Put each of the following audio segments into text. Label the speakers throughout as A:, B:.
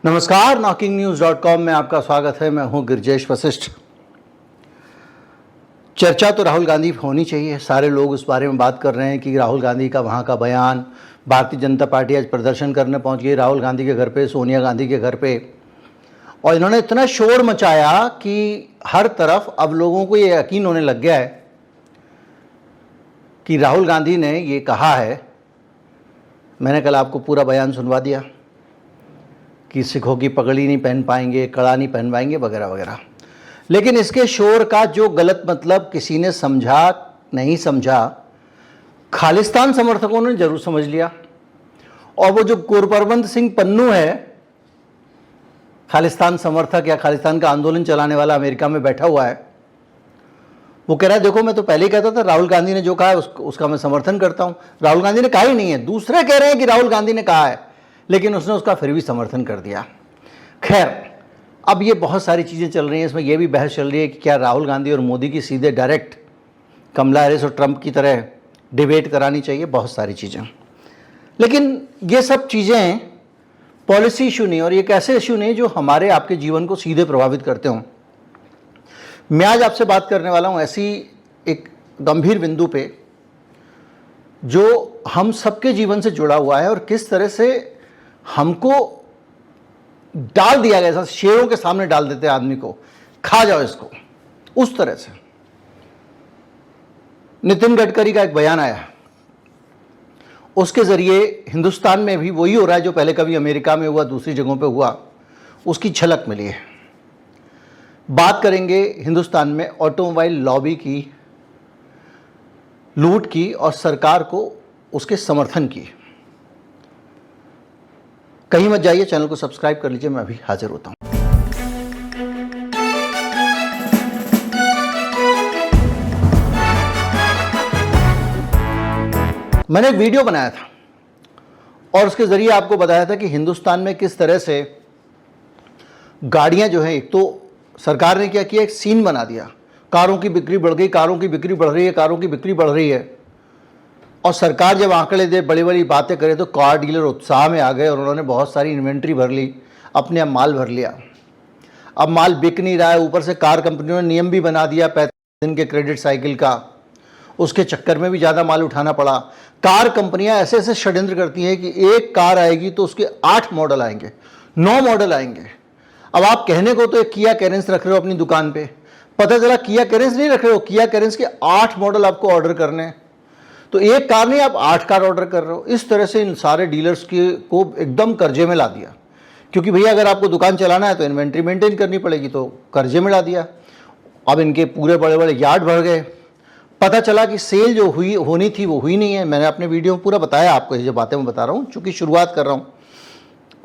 A: नमस्कार, NockingNews.com में आपका स्वागत है। मैं हूं गिरजेश वशिष्ठ। चर्चा तो राहुल गांधी होनी चाहिए। सारे लोग उस बारे में बात कर रहे हैं कि राहुल गांधी का वहां का बयान, भारतीय जनता पार्टी आज प्रदर्शन करने पहुंच गई राहुल गांधी के घर पे, सोनिया गांधी के घर पे, और इन्होंने इतना शोर मचाया कि हर तरफ अब लोगों को ये यकीन होने लग गया है कि राहुल गांधी ने ये कहा है। मैंने कल आपको पूरा बयान सुनवा दिया कि सिखों की पगड़ी नहीं पहन पाएंगे, कड़ा नहीं पहन पाएंगे, वगैरह वगैरह। लेकिन इसके शोर का जो गलत मतलब किसी ने समझा नहीं समझा, खालिस्तान समर्थकों ने जरूर समझ लिया। और वो जो गुरप्रबंध सिंह पन्नू है, खालिस्तान समर्थक या खालिस्तान का आंदोलन चलाने वाला, अमेरिका में बैठा हुआ है, वो कह रहा है देखो मैं तो पहले ही कहता था राहुल गांधी ने जो कहा है उसका मैं समर्थन करता हूं। राहुल गांधी ने कहा ही नहीं है, दूसरे कह रहे हैं कि राहुल गांधी ने कहा है, लेकिन उसने उसका फिर भी समर्थन कर दिया। खैर, अब ये बहुत सारी चीज़ें चल रही हैं। इसमें यह भी बहस चल रही है कि क्या राहुल गांधी और मोदी की सीधे डायरेक्ट कमला हैरिस और ट्रंप की तरह डिबेट करानी चाहिए, बहुत सारी चीज़ें। लेकिन ये सब चीज़ें पॉलिसी इशू नहीं, और ये एक ऐसे इशू नहीं जो हमारे आपके जीवन को सीधे प्रभावित करते हों। मैं आज आपसे बात करने वाला हूँ ऐसी एक गंभीर बिंदु पे जो हम सबके जीवन से जुड़ा हुआ है और किस तरह से हमको डाल दिया गया, शेरों के सामने डाल देते हैं आदमी को, खा जाओ इसको, उस तरह से। नितिन गडकरी का एक बयान आया, उसके जरिए हिंदुस्तान में भी वही हो रहा है जो पहले कभी अमेरिका में हुआ, दूसरी जगहों पे हुआ, उसकी झलक मिली है। बात करेंगे हिंदुस्तान में ऑटोमोबाइल लॉबी की लूट की और सरकार को उसके समर्थन की। कहीं मत जाइए, चैनल को सब्सक्राइब कर लीजिए, मैं अभी हाजिर होता हूं। मैंने एक वीडियो बनाया था और उसके जरिए आपको बताया था कि हिंदुस्तान में किस तरह से गाड़ियां जो हैं, एक तो सरकार ने क्या किया, एक सीन बना दिया, कारों की बिक्री बढ़ गई, कारों की बिक्री बढ़ रही है, कारों की बिक्री बढ़ रही है। और सरकार जब आंकड़े दे, बड़ी बड़ी बातें करे, तो कार डीलर उत्साह में आ गए और उन्होंने बहुत सारी इन्वेंट्री भर ली, अपने आप माल भर लिया। अब माल बिक नहीं रहा है, ऊपर से कार कंपनियों ने नियम भी बना दिया 35 दिन के क्रेडिट साइकिल का, उसके चक्कर में भी ज़्यादा माल उठाना पड़ा। कार कंपनियां ऐसे ऐसे षड्यंत्र करती हैं कि एक कार आएगी तो उसके 8 मॉडल आएंगे, 9 मॉडल आएंगे। अब आप कहने को तो एक किया कैरेंस रख रहे हो अपनी दुकान पे, पता चला किया कैरेंस नहीं रख रहे हो, किया कैरेंस के 8 मॉडल आपको ऑर्डर करने हैं। तो एक कार नहीं, आप 8 कार ऑर्डर कर रहे हो। इस तरह से इन सारे डीलर्स को एकदम कर्जे में ला दिया, क्योंकि भैया अगर आपको दुकान चलाना है तो इन्वेंट्री मेंटेन करनी पड़ेगी, तो कर्जे में ला दिया। अब इनके पूरे बड़े बड़े यार्ड भर गए। पता चला कि सेल जो होनी थी वो हुई नहीं है। मैंने अपने वीडियो में पूरा बताया आपको, ये जो बातें मैं बता रहा हूँ, चूँकि शुरुआत कर रहा हूँ।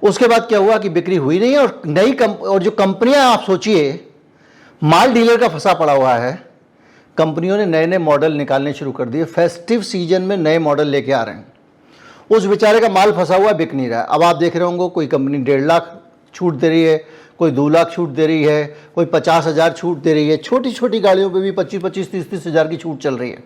A: उसके बाद क्या हुआ कि बिक्री हुई नहीं है, और जो कंपनियाँ, आप सोचिए, माल डीलर का फंसा पड़ा हुआ है। कंपनियों ने नए नए मॉडल निकालने शुरू कर दिए, फेस्टिव सीजन में नए मॉडल लेके आ रहे हैं। उस बेचारे का माल फंसा हुआ, बिक नहीं रहा है। अब आप देख रहे होंगे, कोई कंपनी 1.5 लाख छूट दे रही है, कोई 2 लाख छूट दे रही है, कोई 50,000 छूट दे रही है। छोटी छोटी गाड़ियों पे भी 25-25, 30-30 हज़ार की छूट चल रही है।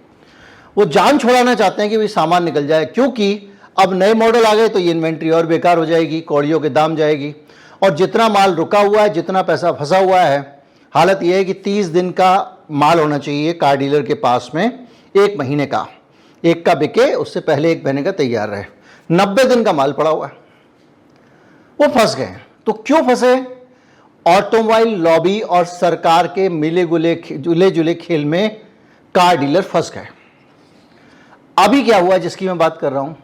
A: वो जान छुड़ाना चाहते हैं कि भाई सामान निकल जाए, क्योंकि अब नए मॉडल आ गए तो ये इन्वेंट्री और बेकार हो जाएगी, कौड़ियों के दाम जाएगी। और जितना माल रुका हुआ है, जितना पैसा फंसा हुआ है, हालत यह है कि 30 दिन का माल होना चाहिए कार डीलर के पास में, 1 महीने का, एक का बिके, उससे पहले 1 महीने का तैयार रहे। 90 दिन का माल पड़ा हुआ है, वो फंस गए। तो क्यों फंसे? ऑटोमोबाइल लॉबी और सरकार के जुले जुले खेल में कार डीलर फंस गए। अभी क्या हुआ जिसकी मैं बात कर रहा हूं,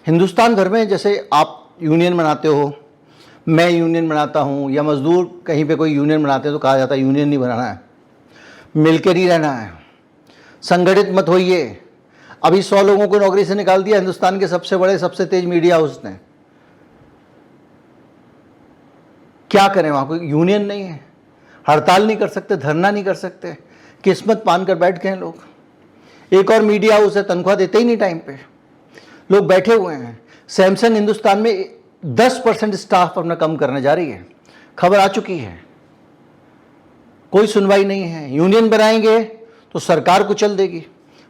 A: हिंदुस्तान भर में जैसे आप यूनियन बनाते हो, मैं यूनियन बनाता हूं, या मजदूर कहीं पे कोई यूनियन बनाते हैं तो कहा जाता है यूनियन नहीं बनाना है, मिलकर नहीं रहना है, संगठित मत होइए। अभी 100 लोगों को नौकरी से निकाल दिया हिंदुस्तान के सबसे बड़े, सबसे तेज मीडिया हाउस ने। क्या करें, वहां कोई यूनियन नहीं है, हड़ताल नहीं कर सकते, धरना नहीं कर सकते, किस्मत मान कर बैठ गए लोग। एक और मीडिया हाउस है, तनख्वाह देते ही नहीं टाइम पे, लोग बैठे हुए हैं। सैमसंग हिंदुस्तान में 10% स्टाफ अपना कम करने जा रही है, खबर आ चुकी है, कोई सुनवाई नहीं है। यूनियन बनाएंगे तो सरकार कुचल देगी।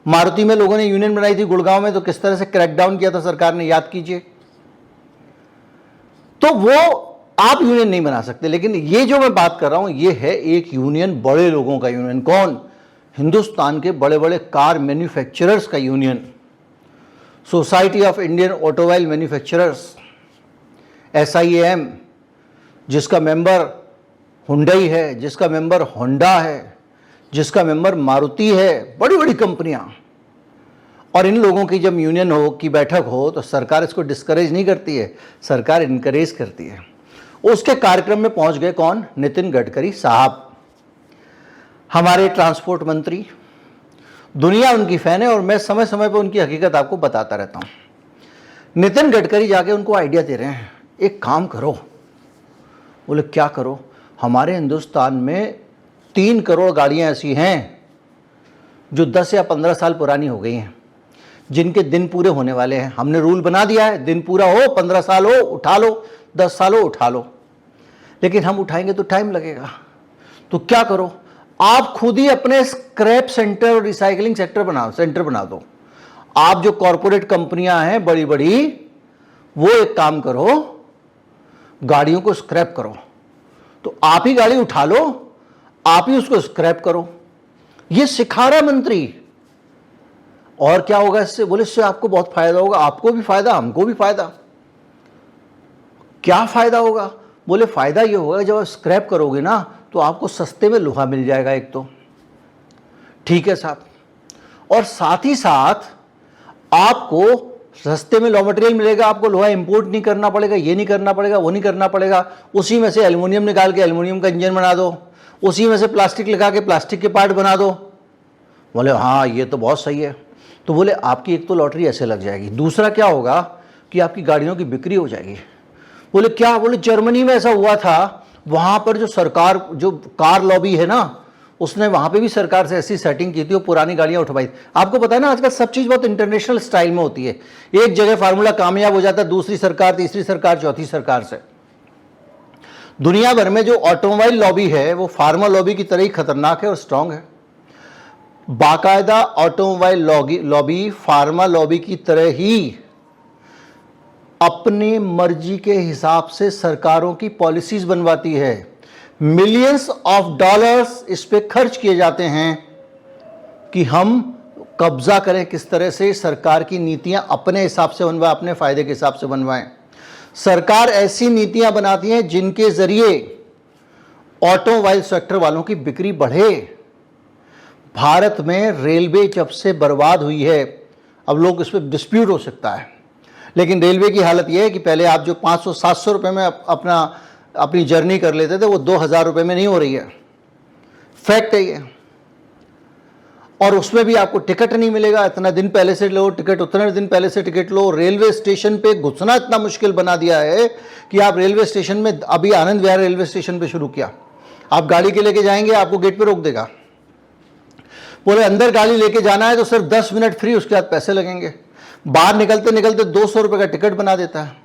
A: मारुति में लोगों ने यूनियन बनाई थी गुड़गांव में, तो किस तरह से क्रैकडाउन किया था सरकार ने, याद कीजिए। तो वो आप यूनियन नहीं बना सकते। लेकिन ये जो मैं बात कर रहा हूं ये है एक यूनियन, बड़े लोगों का यूनियन। कौन? हिंदुस्तान के बड़े बड़े कार मैन्युफैक्चरर्स का union, society of Indian automobile manufacturers, SIAM, जिसका मेंबर हुंडई है, जिसका मेंबर होंडा है, जिसका मेंबर मारुति है, बड़ी बड़ी कंपनियां। और इन लोगों की जब यूनियन हो की बैठक हो तो सरकार इसको डिस्करेज नहीं करती है, सरकार इनकरेज करती है। उसके कार्यक्रम में पहुंच गए कौन? नितिन गडकरी साहब, हमारे ट्रांसपोर्ट मंत्री। दुनिया उनकी फैन है और मैं समय समय पर उनकी हकीकत आपको बताता रहता हूं। नितिन गडकरी जाके उनको आइडिया दे रहे हैं, एक काम करो। बोले क्या करो? हमारे हिंदुस्तान में 3 करोड़ गाड़ियां ऐसी हैं जो 10 या 15 साल पुरानी हो गई हैं, जिनके दिन पूरे होने वाले हैं। हमने रूल बना दिया है, दिन पूरा हो, 15 साल हो उठा लो, 10 साल हो उठा लो, लेकिन हम उठाएंगे तो टाइम लगेगा। तो क्या करो? आप खुद ही अपने स्क्रैप सेंटर और रिसाइकलिंग सेंटर बना दो। आप जो कॉरपोरेट कंपनियां हैं बड़ी बड़ी, वो एक काम करो, गाड़ियों को स्क्रैप करो। तो आप ही गाड़ी उठा लो, आप ही उसको स्क्रैप करो। ये सिखा रहा मंत्री। और क्या होगा इससे? बोले इससे आपको बहुत फायदा होगा, आपको भी फायदा, हमको भी फायदा। क्या फायदा होगा? बोले फायदा ये होगा जब आप स्क्रैप करोगे ना तो आपको सस्ते में लोहा मिल जाएगा एक तो। ठीक है साहब। और साथ ही साथ आपको सस्ते में लॉ मटेरियल मिलेगा, आपको लोहा इंपोर्ट नहीं करना पड़ेगा, ये नहीं करना पड़ेगा, वो नहीं करना पड़ेगा। उसी में से एल्युमिनियम निकाल के एल्युमिनियम का इंजन बना दो, उसी में से प्लास्टिक लगा के प्लास्टिक के पार्ट बना दो। बोले हाँ ये तो बहुत सही है। तो बोले आपकी एक तो लॉटरी ऐसे लग जाएगी, दूसरा क्या होगा कि आपकी गाड़ियों की बिक्री हो जाएगी। बोले क्या? बोले जर्मनी में ऐसा हुआ था, वहां पर जो सरकार, जो कार लॉबी है ना, उसने वहां पे भी सरकार से ऐसी सेटिंग की थी, वो पुरानी गाड़ियां उठवाई। आपको पता है ना आजकल सब चीज बहुत इंटरनेशनल स्टाइल में होती है। एक जगह फार्मूला कामयाब हो जाता है, दूसरी सरकार, तीसरी सरकार, चौथी सरकार से। दुनिया भर में जो ऑटोमोबाइल लॉबी है वो फार्मा लॉबी की तरह ही खतरनाक है और स्ट्रांग है। बाकायदा ऑटोमोबाइल लॉबी फार्मा लॉबी की तरह ही अपनी मर्जी के हिसाब से सरकारों की पॉलिसीज बनवाती है। मिलियंस ऑफ डॉलर्स इस पे खर्च किए जाते हैं कि हम कब्जा करें किस तरह से, सरकार की नीतियां अपने हिसाब से बनवाएं, अपने फायदे के हिसाब से बनवाएं। सरकार ऐसी नीतियां बनाती है जिनके जरिए ऑटोमोबाइल सेक्टर वालों की बिक्री बढ़े। भारत में रेलवे जब से बर्बाद हुई है, अब लोग इस पर डिस्प्यूट हो सकता है, लेकिन रेलवे की हालत यह है कि पहले आप जो 500-700 रुपये में अपनी जर्नी कर लेते थे, वो 2000 रुपये में नहीं हो रही है। फैक्ट है ये। और उसमें भी आपको टिकट नहीं मिलेगा, इतना दिन पहले से लो टिकट, उतने दिन पहले से टिकट लो। रेलवे स्टेशन पे घुसना इतना मुश्किल बना दिया है कि आप रेलवे स्टेशन में, अभी आनंद विहार रेलवे स्टेशन पे शुरू किया, आप गाड़ी के लेके जाएंगे, आपको गेट पे रोक देगा, बोले अंदर गाड़ी लेके जाना है तो सिर्फ 10 मिनट फ्री, उसके बाद पैसे लगेंगे। बाहर निकलते निकलते 200 रुपये का टिकट बना देता है।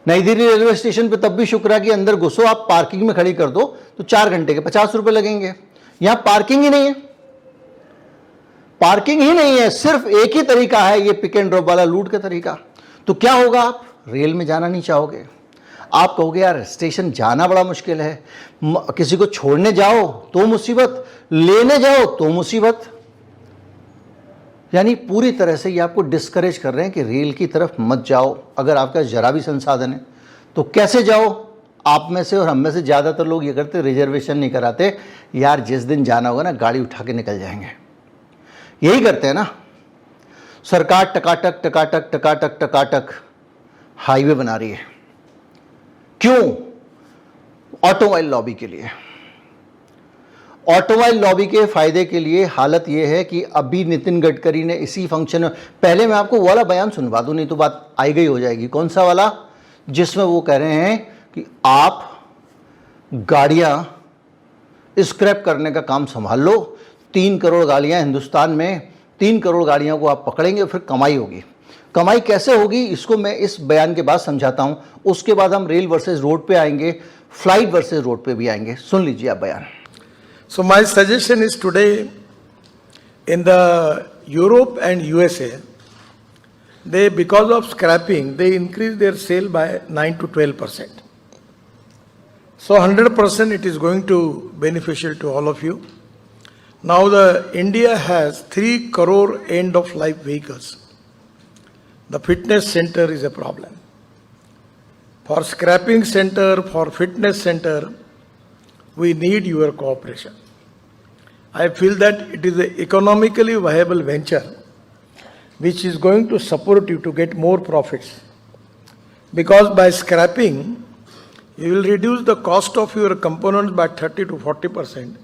A: नई दिल्ली रेलवे स्टेशन पे तब भी शुक्र है कि अंदर घुसो, आप पार्किंग में खड़ी कर दो तो 4 घंटे के 50 रुपये लगेंगे। यहां पार्किंग ही नहीं है, पार्किंग ही नहीं है, सिर्फ एक ही तरीका है, ये पिक एंड ड्रॉप वाला लूट का तरीका। तो क्या होगा? आप रेल में जाना नहीं चाहोगे, आप कहोगे यार स्टेशन जाना बड़ा मुश्किल है, किसी को छोड़ने जाओ तो मुसीबत, लेने जाओ तो मुसीबत। यानी पूरी तरह से ये आपको डिस्करेज कर रहे हैं कि रेल की तरफ मत जाओ। अगर आपका जरा भी संसाधन है तो कैसे जाओ? आप में से और हम में से ज़्यादातर लोग ये करते, रिजर्वेशन नहीं कराते, यार जिस दिन जाना होगा ना गाड़ी उठा के निकल जाएंगे, यही करते हैं ना। सरकार टकाटक टकाटक टकाटक टकाटक हाईवे बना रही है, क्यों? ऑटोमोबाइल लॉबी के लिए, ऑटोमोबाइल लॉबी के फायदे के लिए। हालत यह है कि अभी नितिन गडकरी ने इसी फंक्शन में, पहले मैं आपको वो वाला बयान सुनवा दूं, नहीं तो बात आई गई हो जाएगी। कौन सा वाला? जिसमें वो कह रहे हैं कि आप गाड़ियां स्क्रैप करने का काम संभाल लो, 3 करोड़ गाड़ियां हिंदुस्तान में, 3 करोड़ गाड़ियों को आप पकड़ेंगे, फिर कमाई होगी। कमाई कैसे होगी इसको मैं इस बयान के बाद समझाता हूं, उसके बाद हम रेल वर्सेस रोड पे आएंगे, फ्लाइट वर्सेस रोड पे भी आएंगे। सुन लीजिए आप बयान।
B: So my suggestion is today in the Europe and USA, they, because of scrapping, they increase their sale by 9 to 12%. So 100% it is going to beneficial to all of you. Now the India has 3 crore end of life vehicles. The fitness center is a problem. For scrapping center, for fitness center, we need your cooperation. I feel that it is an economically viable venture which is going to support you to get more profits. Because by scrapping, you will reduce the cost of your components by 30 to 40%.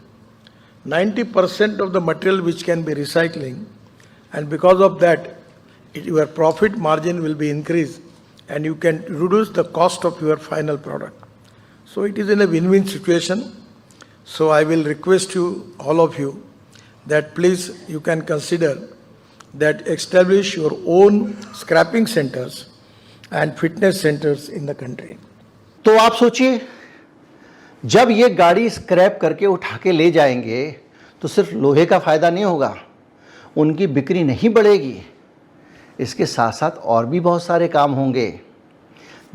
B: 90% of the material which can be recycling, and because of that, your profit margin will be increased and you can reduce the cost of your final product. So it is in a win-win situation. So I will request you, all of you, that please you can consider that establish your own scrapping centers and fitness centers in the country.
A: तो आप सोचिए, जब ये गाड़ी scrap करके उठा के ले जाएंगे तो सिर्फ लोहे का फ़ायदा नहीं होगा, उनकी बिक्री नहीं बढ़ेगी, इसके साथ साथ और भी बहुत सारे काम होंगे।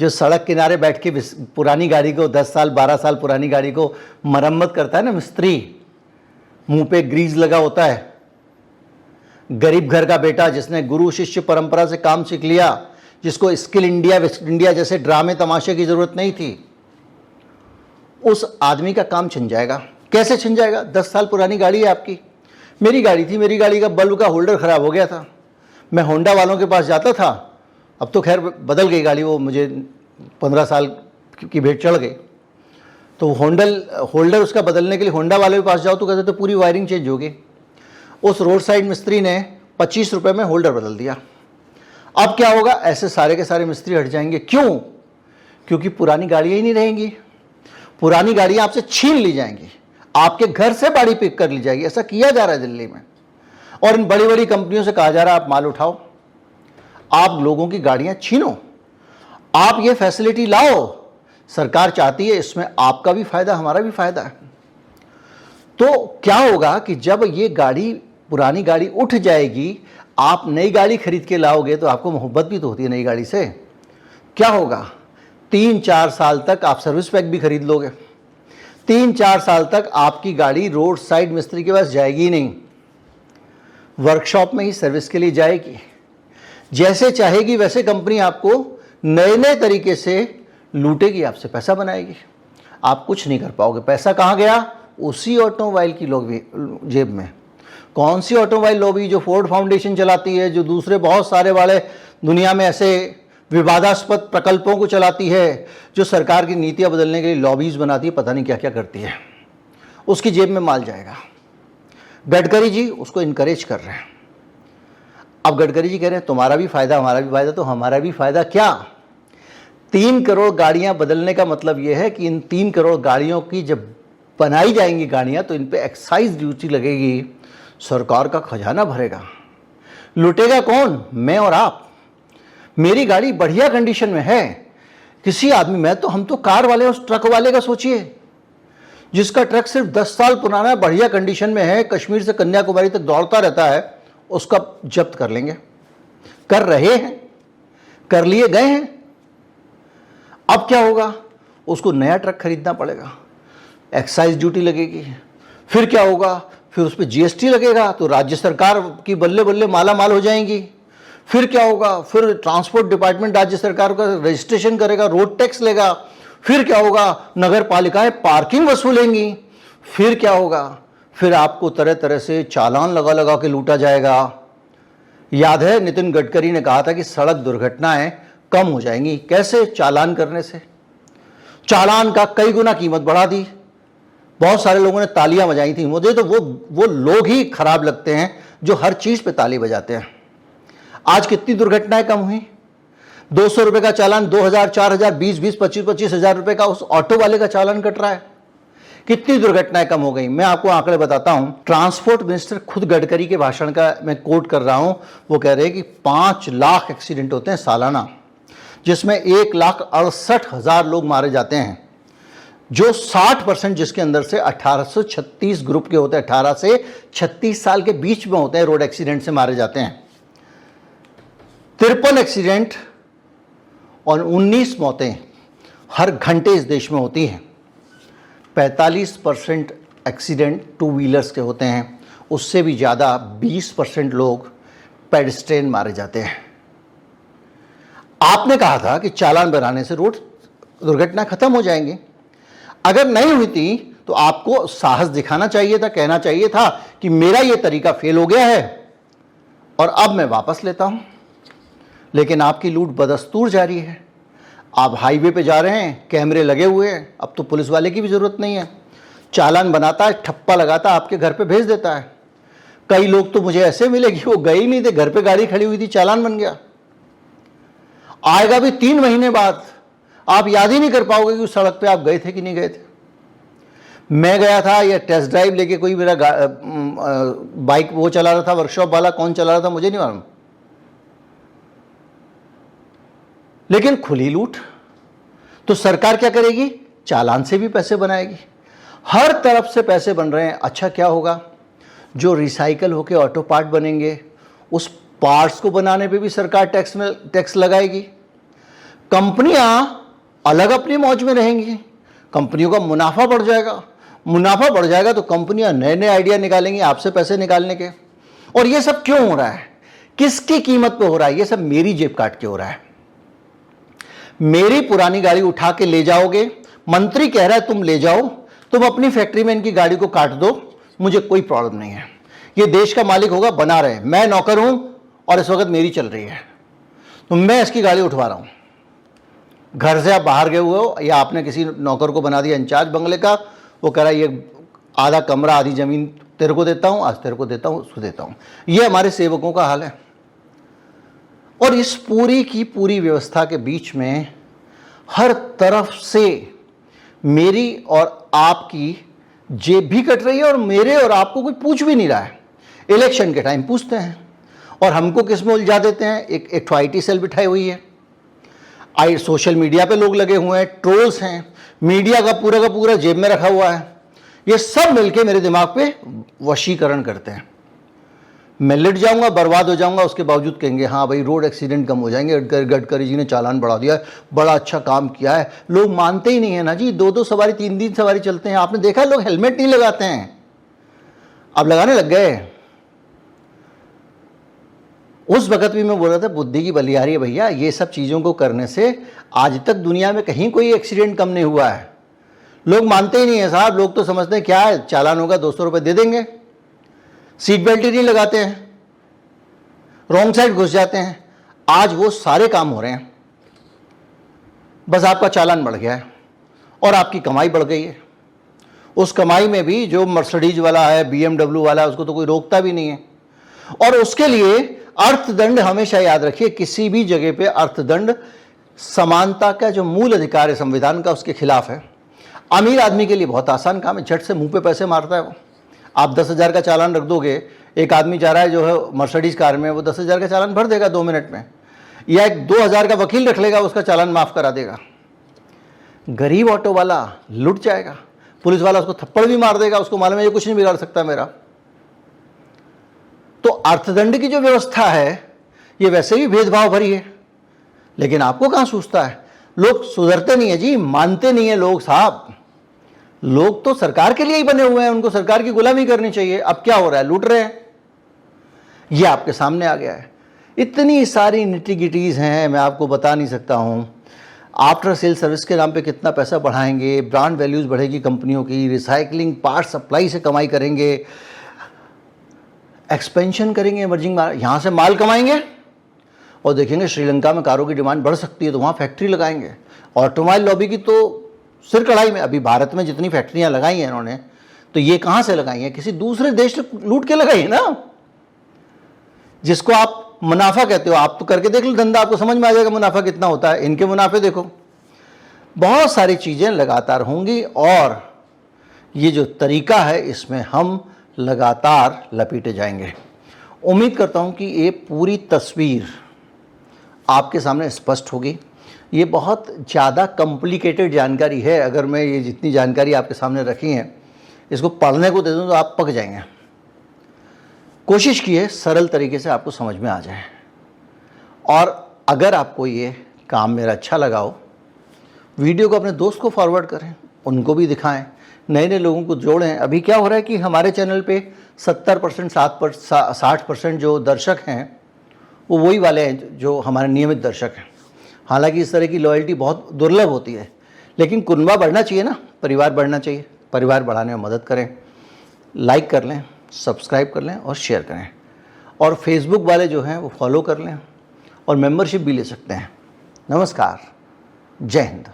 A: जो सड़क किनारे बैठ के पुरानी गाड़ी को 10 साल 12 साल पुरानी गाड़ी को मरम्मत करता है ना मिस्त्री, मुंह पे ग्रीस लगा होता है, गरीब घर का बेटा जिसने गुरु शिष्य परंपरा से काम सीख लिया, जिसको स्किल इंडिया वेस्ट इंडिया जैसे ड्रामे तमाशे की जरूरत नहीं थी, उस आदमी का काम छिन जाएगा। कैसे छिन जाएगा? 10 साल पुरानी गाड़ी है आपकी, मेरी गाड़ी थी, मेरी गाड़ी का बल्ब का होल्डर ख़राब हो गया था, मैं होंडा वालों के पास जाता था, अब तो खैर बदल गई गाड़ी, वो मुझे 15 साल की भेंट चढ़ गई, तो होल्डर उसका बदलने के लिए होंडा वाले के पास जाओ तो कहते तो पूरी वायरिंग चेंज होगी। उस रोड साइड मिस्त्री ने 25 रुपये में होल्डर बदल दिया। अब क्या होगा? ऐसे सारे के सारे मिस्त्री हट जाएंगे। क्यों? क्योंकि पुरानी गाड़ियाँ ही नहीं रहेंगी, पुरानी गाड़ियाँ आपसे छीन ली जाएंगी, आपके घर से गाड़ी पिक कर ली जाएगी। ऐसा किया जा रहा है दिल्ली में, और इन बड़ी बड़ी कंपनियों से कहा जा रहा है आप माल उठाओ, आप लोगों की गाड़ियाँ छीनो, आप ये फैसिलिटी लाओ। सरकार चाहती है इसमें आपका भी फायदा हमारा भी फायदा है। तो क्या होगा कि जब ये गाड़ी पुरानी गाड़ी उठ जाएगी, आप नई गाड़ी खरीद के लाओगे तो आपको मोहब्बत भी तो होती है नई गाड़ी से। क्या होगा? 3-4 साल तक आप सर्विस पैक भी खरीद लोगे, 3-4 साल तक आपकी गाड़ी रोड साइड मिस्त्री के पास जाएगी नहीं, वर्कशॉप में ही सर्विस के लिए जाएगी। जैसे चाहेगी वैसे कंपनी आपको नए नए तरीके से लूटेगी, आपसे पैसा बनाएगी, आप कुछ नहीं कर पाओगे। पैसा कहाँ गया? उसी ऑटोमोबाइल की लॉबी जेब में। कौन सी ऑटोमोबाइल लॉबी? जो फोर्ड फाउंडेशन चलाती है, जो दूसरे बहुत सारे वाले दुनिया में ऐसे विवादास्पद प्रकल्पों को चलाती है, जो सरकार की नीतियाँ बदलने के लिए लॉबीज बनाती है, पता नहीं क्या क्या करती है, उसकी जेब में माल जाएगा। गडकरी जी उसको इनकरेज कर रहे हैं। अब गडकरी जी कह रहे हैं तुम्हारा भी फायदा हमारा भी फायदा, तो हमारा भी फायदा क्या? 3 करोड़ गाड़ियां बदलने का मतलब यह है कि इन 3 करोड़ गाड़ियों की जब बनाई जाएंगी गाड़ियां तो इन पे एक्साइज ड्यूटी लगेगी, सरकार का खजाना भरेगा। लुटेगा कौन? मैं और आप। मेरी गाड़ी बढ़िया कंडीशन में है, किसी आदमी में तो हम तो कार वाले उस ट्रक वाले का सोचिए, जिसका ट्रक सिर्फ 10 साल पुराना है, बढ़िया कंडीशन में है, कश्मीर से कन्याकुमारी तक दौड़ता रहता है, उसका जब्त कर लेंगे। कर रहे हैं, कर लिए गए हैं। अब क्या होगा? उसको नया ट्रक खरीदना पड़ेगा, एक्साइज ड्यूटी लगेगी। फिर क्या होगा? फिर उस पर जीएसटी लगेगा, तो राज्य सरकार की बल्ले बल्ले माला माल हो जाएंगी। फिर क्या होगा? फिर ट्रांसपोर्ट डिपार्टमेंट राज्य सरकार का रजिस्ट्रेशन करेगा, रोड टैक्स लेगा। फिर क्या होगा? नगर पालिकाएं पार्किंग वसूलेंगी। फिर क्या होगा? फिर आपको तरह तरह से चालान लगा लगा के लूटा जाएगा। याद है नितिन गडकरी ने कहा था कि सड़क दुर्घटनाएं कम हो जाएंगी। कैसे? चालान करने से। चालान का कई गुना कीमत बढ़ा दी। बहुत सारे लोगों ने तालियां बजाई थी। मुझे तो वो लोग ही खराब लगते हैं जो हर चीज पे ताली बजाते हैं। आज कितनी दुर्घटनाएं कम हुई? 200 रुपए का चालान 2000, 4000, 20, 25 हजार रुपए का उस ऑटो वाले का चालान कट रहा है। कितनी दुर्घटनाएं कम हो गई। मैं आपको आंकड़े बताता हूं। ट्रांसपोर्ट मिनिस्टर खुद गडकरी के भाषण का मैं कोट कर रहा हूं। वो कह रहे हैं कि 5 लाख एक्सीडेंट होते हैं सालाना, जिसमें 1,68,000 लोग मारे जाते हैं, जो 60% जिसके अंदर से 18 से 36 ग्रुप के होते हैं, 18 से 36 साल के बीच में होते हैं, रोड एक्सीडेंट से मारे जाते हैं। 53 एक्सीडेंट और 19 मौतें हर घंटे इस देश में होती हैं। 45% एक्सीडेंट टू व्हीलर्स के होते हैं, उससे भी ज़्यादा 20% लोग पेडेस्ट्रियन मारे जाते हैं। आपने कहा था कि चालान बनाने से रोड दुर्घटना खत्म हो जाएंगी। अगर नहीं हुई थी तो आपको साहस दिखाना चाहिए था, कहना चाहिए था कि मेरा ये तरीका फेल हो गया है और अब मैं वापस लेता हूं। लेकिन आपकी लूट बदस्तूर जारी है। आप हाईवे पे जा रहे हैं, कैमरे लगे हुए हैं, अब तो पुलिस वाले की भी ज़रूरत नहीं है। चालान बनाता है, ठप्पा लगाता है, आपके घर पे भेज देता है। कई लोग तो मुझे ऐसे मिले कि वो गए ही नहीं थे, घर पे गाड़ी खड़ी हुई थी, चालान बन गया। आएगा भी 3 महीने बाद, आप याद ही नहीं कर पाओगे कि उस सड़क पे आप गए थे कि नहीं गए थे। मैं गया था या टेस्ट ड्राइव लेके कोई मेरा बाइक वो चला रहा था, वर्कशॉप वाला कौन चला रहा था मुझे नहीं मालूम, लेकिन खुली लूट। तो सरकार क्या करेगी? चालान से भी पैसे बनाएगी। हर तरफ से पैसे बन रहे हैं। अच्छा क्या होगा? जो रिसाइकल होके ऑटो पार्ट बनेंगे, उस पार्ट्स को बनाने पे भी सरकार टैक्स लगाएगी। कंपनियां अलग अपनी मौज में रहेंगी, कंपनियों का मुनाफा बढ़ जाएगा। मुनाफा बढ़ जाएगा तो कंपनियां नए नए आइडिया निकालेंगी आपसे पैसे निकालने के। और ये सब क्यों हो रहा है? किसकी कीमत पे हो रहा है? ये सब मेरी जेब काट के हो रहा है। मेरी पुरानी गाड़ी उठा के ले जाओगे, मंत्री कह रहा है तुम ले जाओ, तुम अपनी फैक्ट्री में इनकी गाड़ी को काट दो, मुझे कोई प्रॉब्लम नहीं है। ये देश का मालिक होगा, बना रहे, मैं नौकर हूं और इस वक्त मेरी चल रही है, तो मैं इसकी गाड़ी उठवा रहा हूं। घर से आप बाहर गए हुए हो या आपने किसी नौकर को बना दिया इंचार्ज बंगले का, वो कह रहा है ये आधा कमरा आधी जमीन तेरे को देता हूं, आज तेरे को देता हूं, उसको देता हूं। ये हमारे सेवकों का हाल है। और इस पूरी की पूरी व्यवस्था के बीच में हर तरफ से मेरी और आपकी जेब भी कट रही है और मेरे और आपको कोई पूछ भी नहीं रहा है। इलेक्शन के टाइम पूछते हैं और हमको किस में उलझा देते हैं। एक IT सेल बिठाई हुई है, सोशल मीडिया पे लोग लगे हुए हैं, ट्रोल्स हैं, मीडिया का पूरा जेब में रखा हुआ है। ये सब मिलके मेरे दिमाग पे वशीकरण करते हैं। मैं लिट जाऊंगा, बर्बाद हो जाऊंगा, उसके बावजूद कहेंगे हाँ भाई रोड एक्सीडेंट कम हो जाएंगे, गडकरी जी ने चालान बढ़ा दिया है, बड़ा अच्छा काम किया है। लोग मानते ही नहीं है ना जी। 2-2 सवारी 3-3 सवारी चलते हैं। आपने देखा लोग हेलमेट नहीं लगाते हैं, अब लगाने लग गए। उस वक्त भी मैं बोल रहा था बुद्धि की बलिहारी है भैया। ये सब चीज़ों को करने से आज तक दुनिया में कहीं कोई एक्सीडेंट कम नहीं हुआ है। लोग मानते ही नहीं है साहब। लोग तो समझते हैं क्या है, चालान होगा 200 रुपये दे देंगे, सीट बेल्ट ही नहीं लगाते हैं, रॉन्ग साइड घुस जाते हैं। आज वो सारे काम हो रहे हैं, बस आपका चालान बढ़ गया है और आपकी कमाई बढ़ गई है। उस कमाई में भी जो मर्सिडीज वाला है, BMW वाला है, उसको तो कोई रोकता भी नहीं है। और उसके लिए अर्थदंड, हमेशा याद रखिए, किसी भी जगह पे अर्थदंड समानता का जो मूल अधिकार है संविधान का, उसके खिलाफ है। अमीर आदमी के लिए बहुत आसान काम है, झट से मुंह पे पैसे मारता है वो। आप 10,000 का चालान रख दोगे, एक आदमी जा रहा है जो है मर्सिडीज कार में, वो 10,000 का चालान भर देगा 2 मिनट में, या एक 2,000 का वकील रख लेगा, उसका चालान माफ करा देगा। गरीब ऑटो वाला लुट जाएगा, पुलिस वाला उसको थप्पड़ भी मार देगा, उसको मालूम है ये कुछ नहीं बिगाड़ सकता मेरा। तो अर्थदंड की जो व्यवस्था है ये वैसे भी भेदभाव भरी है, लेकिन आपको कहां सूझता है। लोग सुधरते नहीं है जी, मानते नहीं है लोग साहब। लोग तो सरकार के लिए ही बने हुए हैं, उनको सरकार की गुलामी करनी चाहिए। अब क्या हो रहा है, लूट रहे हैं। ये आपके सामने आ गया है। इतनी सारी निटी-गिटीज हैं, मैं आपको बता नहीं सकता हूं। आफ्टर सेल सर्विस के नाम पे कितना पैसा बढ़ाएंगे, ब्रांड वैल्यूज बढ़ेगी कंपनियों की, रिसाइकलिंग पार्ट सप्लाई से कमाई करेंगे, एक्सपेंशन करेंगे इमर्जिंग, यहाँ से माल कमाएंगे और देखेंगे श्रीलंका में कारों की डिमांड बढ़ सकती है तो वहाँ फैक्ट्री लगाएंगे। ऑटोमोबाइल लॉबी की तो सिर कढ़ाई में। अभी भारत में जितनी फैक्ट्रियाँ लगाई हैं इन्होंने, तो ये कहाँ से लगाई हैं? किसी दूसरे देश से लूट के लगाई है ना। जिसको आप मुनाफा कहते हो, आप तो करके देख लो धंधा, आपको समझ में आ जाएगा मुनाफा कितना होता है। इनके मुनाफे देखो। बहुत सारी चीज़ें लगातार होंगी और ये जो तरीका है इसमें हम लगातार लपेटे जाएंगे। उम्मीद करता हूं कि ये पूरी तस्वीर आपके सामने स्पष्ट होगी। ये बहुत ज़्यादा कॉम्प्लिकेटेड जानकारी है। अगर मैं ये जितनी जानकारी आपके सामने रखी है इसको पढ़ने को दे दूं तो आप पक जाएंगे। कोशिश कीजिए सरल तरीके से आपको समझ में आ जाए। और अगर आपको ये काम मेरा अच्छा लगा हो, वीडियो को अपने दोस्त को फॉरवर्ड करें, उनको भी दिखाएं। नए नए लोगों को जोड़ें। अभी क्या हो रहा है कि हमारे चैनल पे 70% 60% जो दर्शक हैं वो वही वाले हैं जो हमारे नियमित दर्शक हैं। हालांकि इस तरह की लॉयल्टी बहुत दुर्लभ होती है, लेकिन कुनबा बढ़ना चाहिए ना, परिवार बढ़ना चाहिए। परिवार बढ़ाने में मदद करें, लाइक कर लें, सब्सक्राइब कर लें और शेयर करें। और फेसबुक वाले जो हैं वो फॉलो कर लें और मेंबरशिप भी ले सकते हैं। नमस्कार, जय हिंद।